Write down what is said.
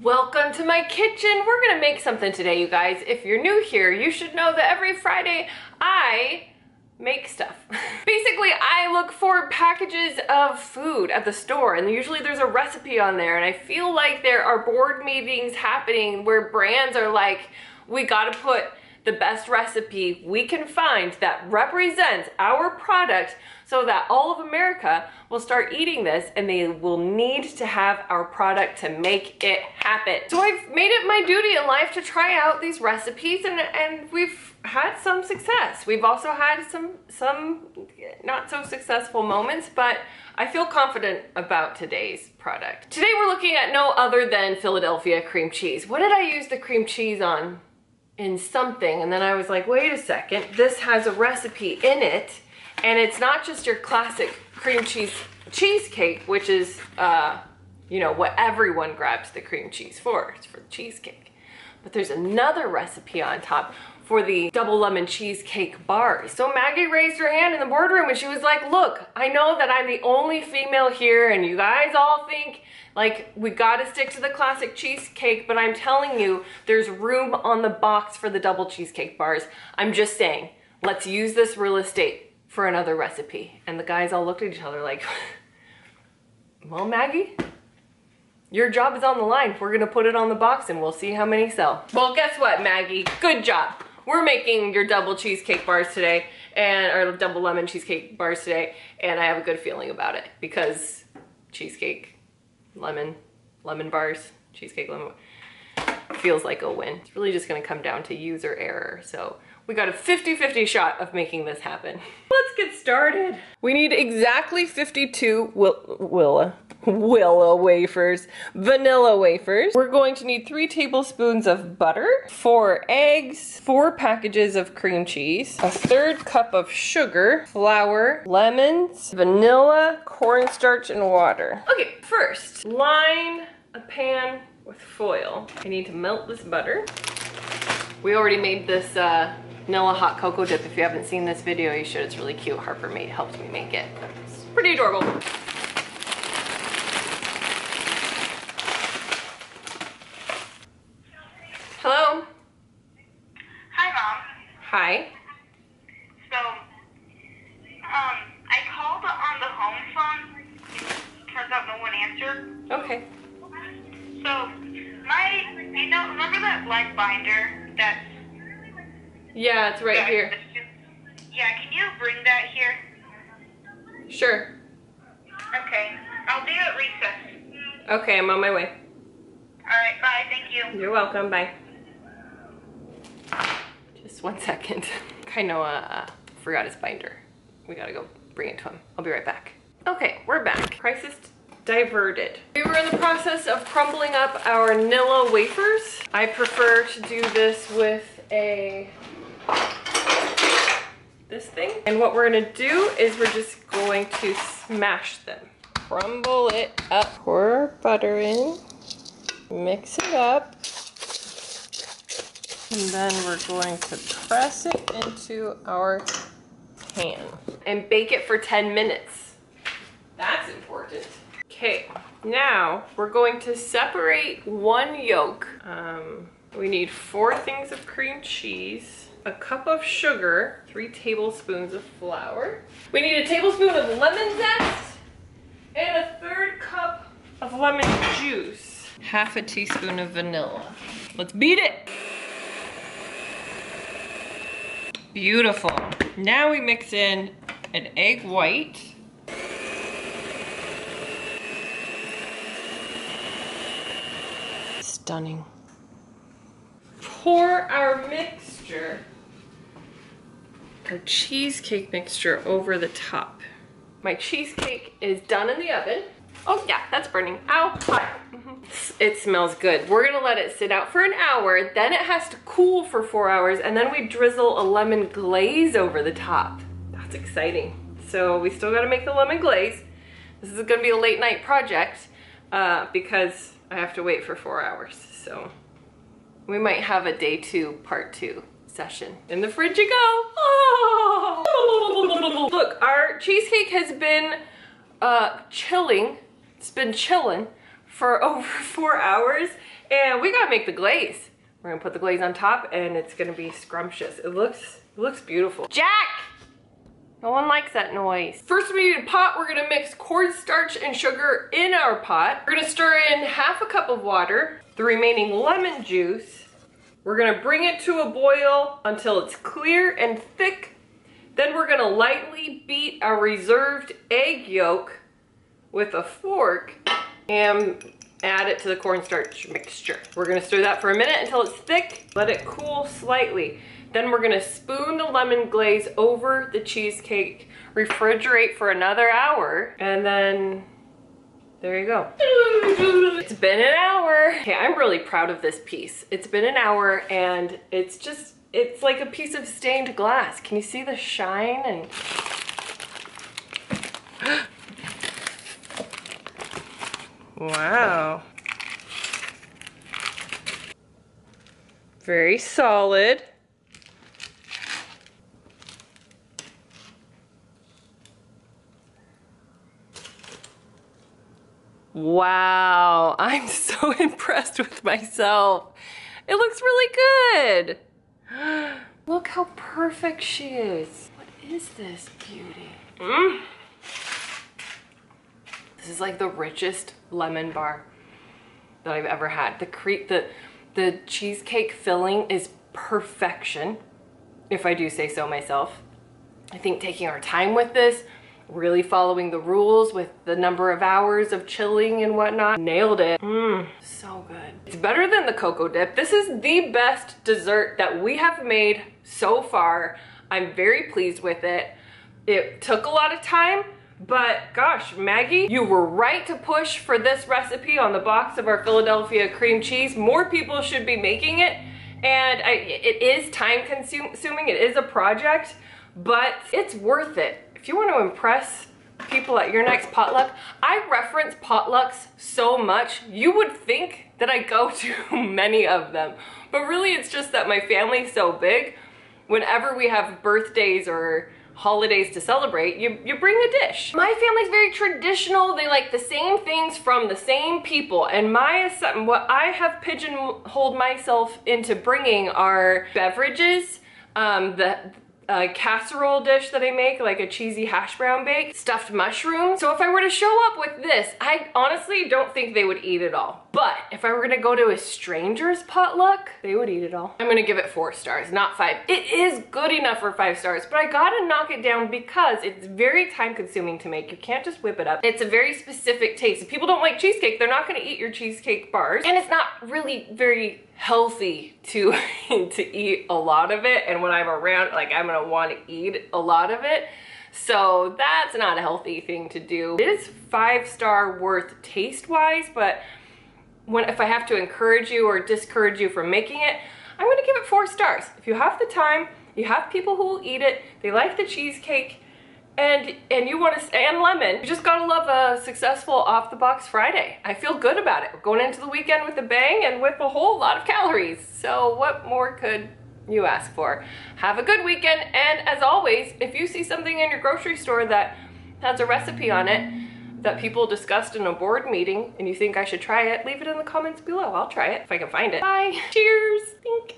Welcome to my kitchen. We're gonna make something today, you guys. If you're new here, you should know that every Friday I make stuff. Basically, I look for packages of food at the store, and usually there's a recipe on there, and I feel like there are board meetings happening where brands are like, we gotta put the best recipe we can find that represents our product so that all of America will start eating this, and they will need to have our product to make it happen. So I've made it my duty in life to try out these recipes, and we've had some success. We've also had some not so successful moments, but I feel confident about today's product. Today we're looking at no other than Philadelphia cream cheese. What did I use the cream cheese on? In something, and then I was like, wait a second, this has a recipe in it, and it's not just your classic cream cheese cheesecake, which is you know, what everyone grabs the cream cheese for. It's for the cheesecake. But there's another recipe on top for the double lemon cheesecake bars. So Maggie raised her hand in the boardroom and she was like, look, I know that I'm the only female here and you guys all think like we gotta stick to the classic cheesecake, but I'm telling you, there's room on the box for the double cheesecake bars. I'm just saying, let's use this real estate for another recipe. And the guys all looked at each other like, well, Maggie, your job is on the line. We're gonna put it on the box and we'll see how many sell. Well, guess what, Maggie? Good job. We're making your double cheesecake bars today, or double lemon cheesecake bars today, and I have a good feeling about it because cheesecake, lemon bars, cheesecake lemon, feels like a win. It's really just gonna come down to user error. So we got a 50-50 shot of making this happen. Let's get started. We need exactly 52 Willa wafers, vanilla wafers. We're going to need 3 tablespoons of butter, 4 eggs, 4 packages of cream cheese, a 1/3 cup of sugar, flour, lemons, vanilla, cornstarch, and water. Okay, first, line a pan with foil. I need to melt this butter. We already made this vanilla hot cocoa dip. If you haven't seen this video, you should. It's really cute. Harper helped me make it. It's pretty adorable. Hello? Hi, Mom. Hi. So, I called on the home phone. Turns out no one answered. Okay. So, remember that black binder that's... Yeah, it's right here. Yeah, can you bring that here? Sure. Okay. I'll be at recess. Okay, I'm on my way. Alright, bye. Thank you. You're welcome. Bye. Just 1 second. Kainoa forgot his binder. We gotta go bring it to him. I'll be right back. Okay, we're back. Crisis diverted. We were in the process of crumbling up our Nilla wafers. I prefer to do this with this thing. And what we're gonna do is we're just going to smash them. Crumble it up. Pour butter in. Mix it up. And then we're going to press it into our pan and bake it for 10 minutes. That's important. Okay, now we're going to separate 1 yolk. We need 4 things of cream cheese, a cup of sugar, 3 tablespoons of flour. We need a tablespoon of lemon zest and a 1/3 cup of lemon juice, 1/2 teaspoon of vanilla. Let's beat it. Beautiful. Now we mix in an egg white. Stunning. Pour our mixture, our cheesecake mixture, over the top. My cheesecake is done in the oven. Oh yeah, that's burning. Ow, hot. It smells good. We're gonna let it sit out for an hour, then it has to cool for 4 hours, and then we drizzle a lemon glaze over the top. That's exciting. So we still gotta make the lemon glaze. This is gonna be a late night project because I have to wait for 4 hours. So we might have a day 2, part 2 session. In the fridge you go. Oh. Look, our cheesecake has been chilling. It's been chilling for over 4 hours, And we gotta make the glaze. We're gonna put the glaze on top and it's gonna be scrumptious. It looks beautiful. Jack! No one likes that noise. First we need a pot. We're gonna mix cornstarch and sugar in our pot. We're gonna stir in half a cup of water, the remaining lemon juice. We're gonna bring it to a boil until it's clear and thick. Then we're gonna lightly beat our reserved egg yolk with a fork and add it to the cornstarch mixture. We're gonna stir that for a minute until it's thick. Let it cool slightly. Then we're gonna spoon the lemon glaze over the cheesecake, refrigerate for another hour, and then there you go. It's been an hour. Okay, I'm really proud of this piece. It's been an hour and it's like a piece of stained glass. Can you see the shine? And wow. Very solid. Wow, I'm so impressed with myself. It looks really good. Look how perfect she is. What is this beauty? This is like the richest lemon bar that I've ever had. The cheesecake filling is perfection, if I do say so myself. I think taking our time with this, really following the rules with the number of hours of chilling and whatnot, nailed it. So good. It's better than the cocoa dip. This is the best dessert that we have made so far. I'm very pleased with it. It took a lot of time, but gosh, Maggie, you were right to push for this recipe on the box of our Philadelphia cream cheese. More people should be making it, and it is time consuming. It is a project, but it's worth it. If you want to impress people at your next potluck, I reference potlucks so much, you would think that I go to many of them. But really it's just that my family's so big, whenever we have birthdays or holidays to celebrate, you bring a dish. My family's very traditional. They like the same things from the same people. And what I have pigeonholed myself into bringing are beverages, casserole dish that I make, like a cheesy hash brown bake, stuffed mushrooms. So if I were to show up with this, I honestly don't think they would eat it all. But if I were gonna go to a stranger's potluck, they would eat it all. I'm gonna give it 4 stars, not 5. It is good enough for 5 stars, but I gotta knock it down because it's very time consuming to make. You can't just whip it up. It's a very specific taste. If people don't like cheesecake, they're not gonna eat your cheesecake bars. And it's not really very healthy to eat a lot of it, and when I'm around, like, I'm gonna want to eat a lot of it, so that's not a healthy thing to do. It is 5-star worth taste wise, but if I have to encourage you or discourage you from making it, I'm gonna give it 4 stars. If you have the time, you have people who will eat it, they like the cheesecake, and you want to, and lemon, you just gotta love a successful off-the-box Friday. I feel good about it. We're going into the weekend with a bang and with a whole lot of calories. So what more could you ask for? Have a good weekend, and as always, if you see something in your grocery store that has a recipe on it that people discussed in a board meeting and you think I should try it, leave it in the comments below. I'll try it if I can find it. Bye. Cheers. Think.